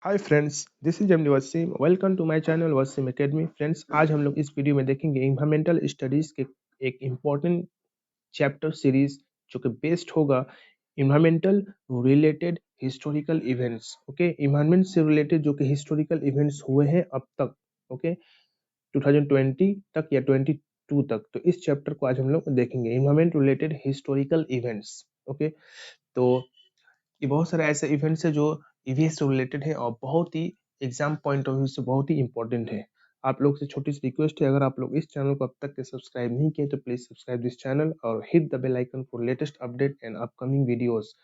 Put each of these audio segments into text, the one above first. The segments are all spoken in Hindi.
Hi friends, this is MD Wasim. Welcome to my channel Wasim academy. Friends, आज हम लोग इस वीडियो में देखेंगे इन्वायरमेंटल स्टडीज के एक इम्पॉर्टेंट चैप्टर सीरीज जो कि बेस्ड होगा environmental related historical events. Okay, environment से रिलेटेड जो कि हिस्टोरिकल इवेंट्स हुए हैं अब तक, ओके, 2020 तक या 22 तक। तो इस चैप्टर को आज हम लोग देखेंगे, environment related historical events. Okay, तो ये बहुत सारे ऐसे इवेंट्स है जो ईवीएस से रिलेटेड है और बहुत ही एग्जाम पॉइंट ऑफ व्यू से बहुत ही इंपॉर्टेंट है। आप लोग से छोटी सी रिक्वेस्ट है, अगर आप लोग इस चैनल को अब तक के सब्सक्राइब नहीं किए तो प्लीज सब्सक्राइब दिस चैनल और hit the bell icon for latest update and upcoming videos.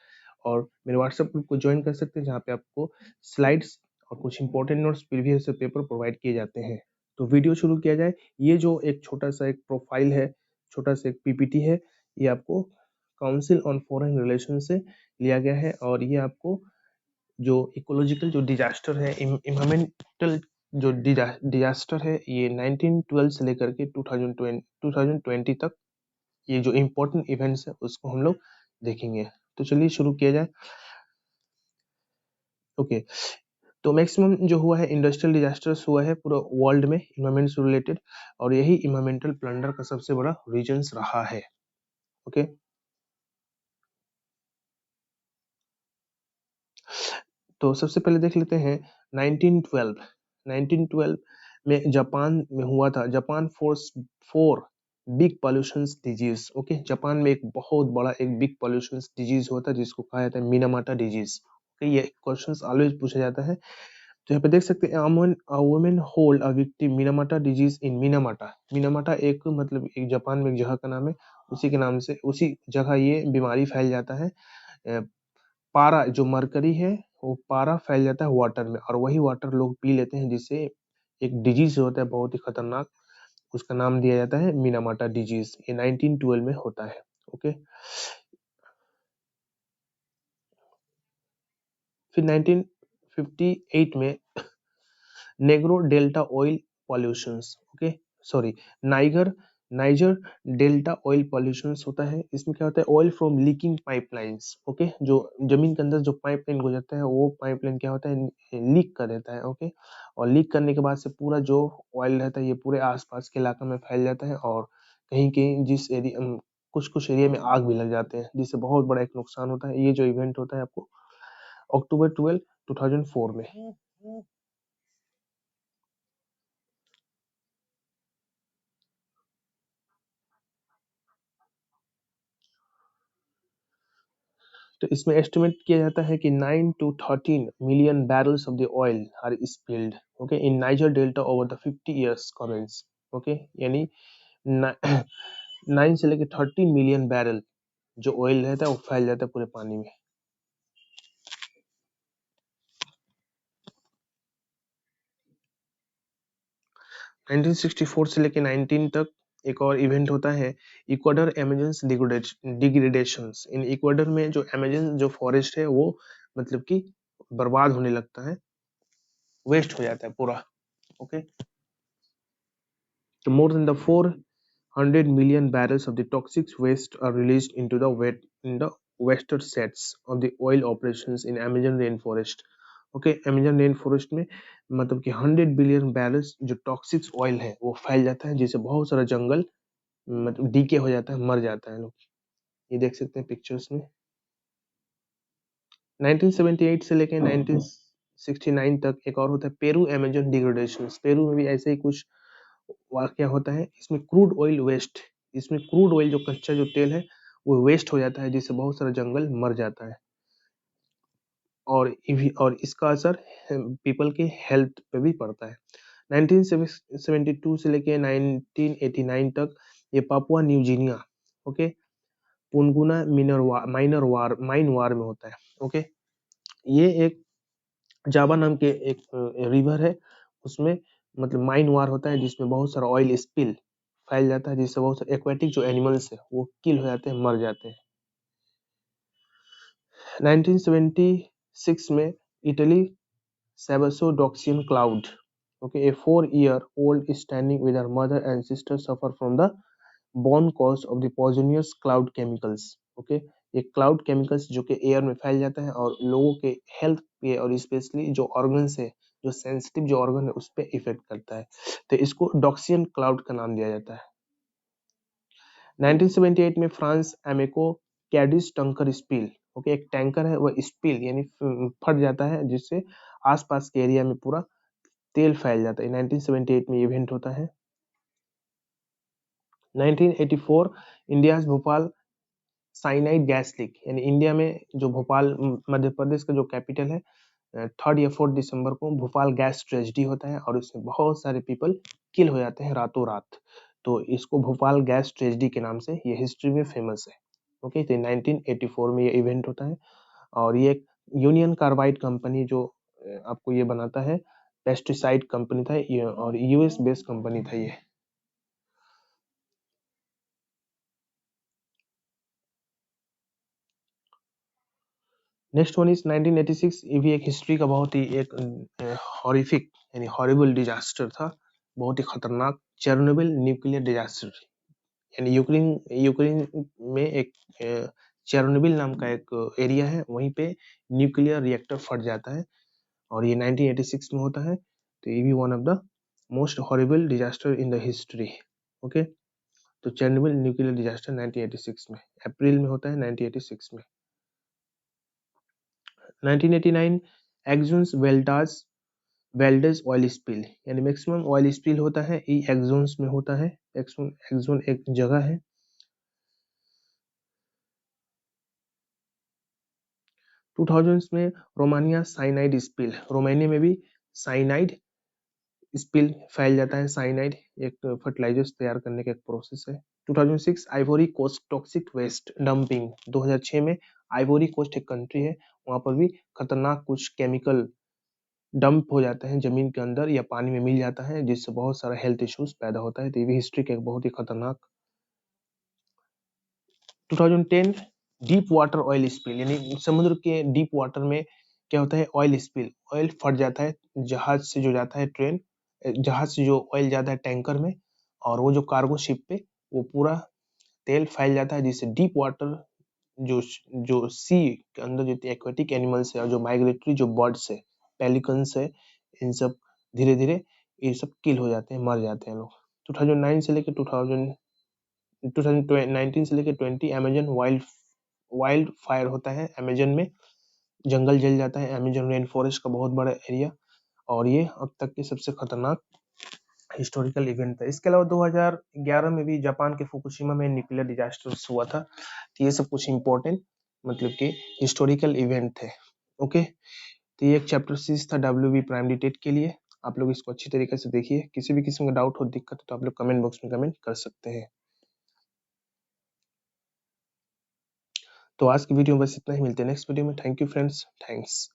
और मेरे व्हाट्सएप ग्रुप को ज्वाइन कर सकते हैं जहाँ पे आपको स्लाइड्स और कुछ important notes previous paper provide किए जाते हैं। तो वीडियो शुरू किया जाए। ये जो एक छोटा सा एक प्रोफाइल है, छोटा सा एक पीपीटी है, ये आपको काउंसिल ऑन फॉरेन रिलेशन से लिया गया है और ये आपको जो इकोलॉजिकल जो डिजास्टर है, इन्वायरमेंटल जो डिजास्टर है, ये 1912 से लेकर के 2020 तक ये जो इम्पोर्टेंट इवेंट्स है उसको हम लोग देखेंगे। तो चलिए शुरू किया जाए। ओके, तो मैक्सिमम जो हुआ है इंडस्ट्रियल डिजास्टर्स हुआ है पूरा वर्ल्ड में इन्वायरमेंट से रिलेटेड, और यही इन्वायरमेंटल प्लंडर का सबसे बड़ा रीजंस रहा है। ओके, तो सबसे पहले देख लेते हैं 1912। 1912 में जापान में हुआ था। Japan force four big pollution disease. Okay, Japan में एक बहुत बड़ा एक बिग पॉल्यूशन डिजीज होता है जिसको कहा जाता है मिनामाटा डिजीज। ओके, ये क्वेश्चंस ऑलवेज पूछा जाता है। तो यहाँ पे देख सकते हैं women hold a victim Minamata disease in Minamata. Minamata एक मतलब एक जापान में एक जगह का नाम है, उसी के नाम से उसी जगह ये बीमारी फैल जाता है। पारा जो मरकरी है वो पारा फैल जाता है वाटर में और वही वाटर लोग पी लेते हैं, जिससे एक डिजीज होता है बहुत ही खतरनाक, उसका नाम दिया जाता है मिनामाटा डिजीज। ये 1912 में होता है। ओके, फिर 1958 में Negro delta oil pollutions. Okay, sorry, Niger niger delta oil pollutions होता है। इसमें क्या होता है, oil from leaking pipelines. Okay, जो जमीन के अंदर जो पाइपलाइन गुजरता है वो पाइपलाइन क्या होता है, लीक कर देता है। ओके, और लीक करने के बाद से पूरा जो ऑयल रहता है ये पूरे आसपास के इलाका में फैल जाता है और कहीं कहीं जिस एरिया कुछ कुछ एरिया में आग भी लग जाते हैं, जिससे बहुत बड़ा एक नुकसान होता है। ये जो इवेंट होता है आपको अक्टूबर 12 2004 में। तो इसमें एस्टिमेट किया जाता है कि 9 to 13 million barrels of the oil are spilled, okay, in Niger Delta over the 50 years commence. Okay, यानी 9 से लेकर 13 मिलियन बैरल जो ऑयल रहता है वो फैल जाता है पूरे पानी में। 1964 से लेकर 19 तक एक और इवेंट होता है इक्वाडोर अमेजन डिग्रेडेशंस। इन इक्वाडोर में जो अमेजन जो फॉरेस्ट है वो मतलब कि बर्बाद होने लगता है, वेस्ट हो जाता है पूरा। ओके, तो more than the 400 million barrels of the toxic waste are released into the western sets of the oil operations in Amazon rainforest। Okay, Amazon rain forest में मतलब कि 100 बिलियन बैरल्स जो टॉक्सिक ऑयल है वो फैल जाता है, जिससे बहुत सारा जंगल मतलब डीके हो जाता है, मर जाता है लोग। ये देख सकते हैं पिक्चर्स में। 1978 से लेकर 1969 तक एक और होता है पेरू अमेजन डिग्रेडेशन। पेरू में भी ऐसे ही कुछ वाकया होता है। इसमें क्रूड ऑयल वेस्ट, इसमें क्रूड ऑयल जो कच्चा जो तेल है वो वेस्ट हो जाता है, जिससे बहुत सारा जंगल मर जाता है और इसका असर पीपल के हेल्थ पे भी पड़ता है। 1972 से लेके 1989 तक ये Papua New Guinea, okay, Panguna mine war में होता है। ओके, ये एक जावा नाम के एक रिवर है, उसमें मतलब माइन वार होता है जिसमें बहुत सारा ऑयल स्पिल फैल जाता है, जिससे बहुत सारे एक्वेटिक जो एनिमल्स है वो किल हो जाते हैं, मर जाते हैं। 1976 में Italy Seveso dioxin cloud, okay, a 4-year old is standing with her mother and sister suffer from the born cause of the poisonous cloud chemicals। Okay, ये क्लाउड केमिकल्स जो कि एयर में फैल जाता है और लोगों के हेल्थ पे और स्पेशली जो ऑर्गन्स है, जो सेंसिटिव जो ऑर्गन है उस पे इफेक्ट करता है, तो इसको डॉक्सियन क्लाउड का नाम दिया जाता है। 1978 में France Amoco Cadiz tanker spill, okay, एक टैंकर है वह स्पिल यानी फट जाता है जिससे आसपास के एरिया में पूरा तेल फैल जाता है। 1978 में इवेंट होता है। 1984 India Bhopal cyanide gas leak, यानी इंडिया में जो भोपाल मध्य प्रदेश का जो कैपिटल है, 3 या 4 दिसंबर को भोपाल गैस ट्रेजेडी होता है और उसमें बहुत सारे पीपल किल हो जाते हैं रातों रात, तो इसको भोपाल गैस ट्रेजेडी के नाम से ये हिस्ट्री में फेमस है। ओके, तो 1984 में ये इवेंट होता है और ये यूनियन कार्बाइड कंपनी जो आपको ये बनाता है, पेस्टिसाइड कंपनी था ये और यूएस बेस्ड कंपनी था ये। नेक्स्ट वन इज 1986, ये भी एक हिस्ट्री का बहुत ही एक हॉरिफिक यानी हॉरिबल डिजास्टर था, बहुत ही खतरनाक, चेर्नोबिल न्यूक्लियर डिजास्टर, यानी यूक्रेन यूक्रेन में एक चेर्नोबिल नाम का एक एरिया है, वहीं पे न्यूक्लियर रिएक्टर फट जाता है और ये 1986 में होता है, तो ये भी one of the most horrible disaster in the history. Okay, तो चेर्नोबिल न्यूक्लियर डिजास्टर 1986 में अप्रैल में होता है, 1986 में। 1989 एक्सॉन वेल्डेज ऑयल स्पिल, यानी मैक्सिमम ऑयल स्पिल होता है ये एक्सॉन्स में होता है। एक्सॉन एक जगह है। 2000 में रोमानिया साइनाइड स्पिल, रोमानिया में भी साइनाइड स्पिल फैल जाता है। साइनाइड एक फर्टिलाइजर्स तैयार करने का एक प्रोसेस है। 2006 Ivory Coast toxic waste dumping, 2006 में आइवरी कोस्ट एक कंट्री है, वहां पर भी खतरनाक कुछ केमिकल डंप हो जाते हैं जमीन के अंदर या पानी में मिल जाता है जिससे बहुत सारा हेल्थ इश्यूज पैदा होता है, तो ये भी हिस्ट्री का एक बहुत ही खतरनाक। 2010 डीप वाटर ऑयल स्पिल, यानी समुद्र के डीप वाटर में क्या होता है, ऑयल स्पिल, ऑयल फट जाता है जहाज से जो जाता है ट्रेन, जहाज से जो ऑयल जाता है टैंकर में और वो जो कार्गो शिप पे वो पूरा तेल फैल जाता है, जिससे डीप वाटर जो जो सी के अंदर जो एक्वेटिक एनिमल्स है और जो माइग्रेटरी जो बर्ड्स है, पेलिकन्स है, इन सब धीरे धीरे ये सब किल हो जाते हैं, मर जाते हैं लोग। 2009 से लेकर 2019 से लेकर 20 अमेजन वाइल्ड फायर होता है, अमेजन में जंगल जल जाता है, अमेजन रेन फॉरेस्ट का बहुत बड़ा एरिया, और ये अब तक की सबसे खतरनाक हिस्टोरिकल इवेंट था। इसके अलावा 2011 में भी जापान के फुकुशिमा में न्यूक्लियर डिजास्टर हुआ था, तो ये सब कुछ इंपॉर्टेंट मतलब कि हिस्टोरिकल इवेंट थे। ओके, तो ये एक चैप्टर 6 था WB प्राइमरी टेट के लिए। आप लोग इसको अच्छी तरीके से देखिए, किसी भी किस्म का डाउट हो, दिक्कत हो तो आप लोग कमेंट बॉक्स में कमेंट कर सकते हैं। तो आज की वीडियो में बस इतना ही, मिलते हैं नेक्स्ट वीडियो में। Thank you friends, thanks.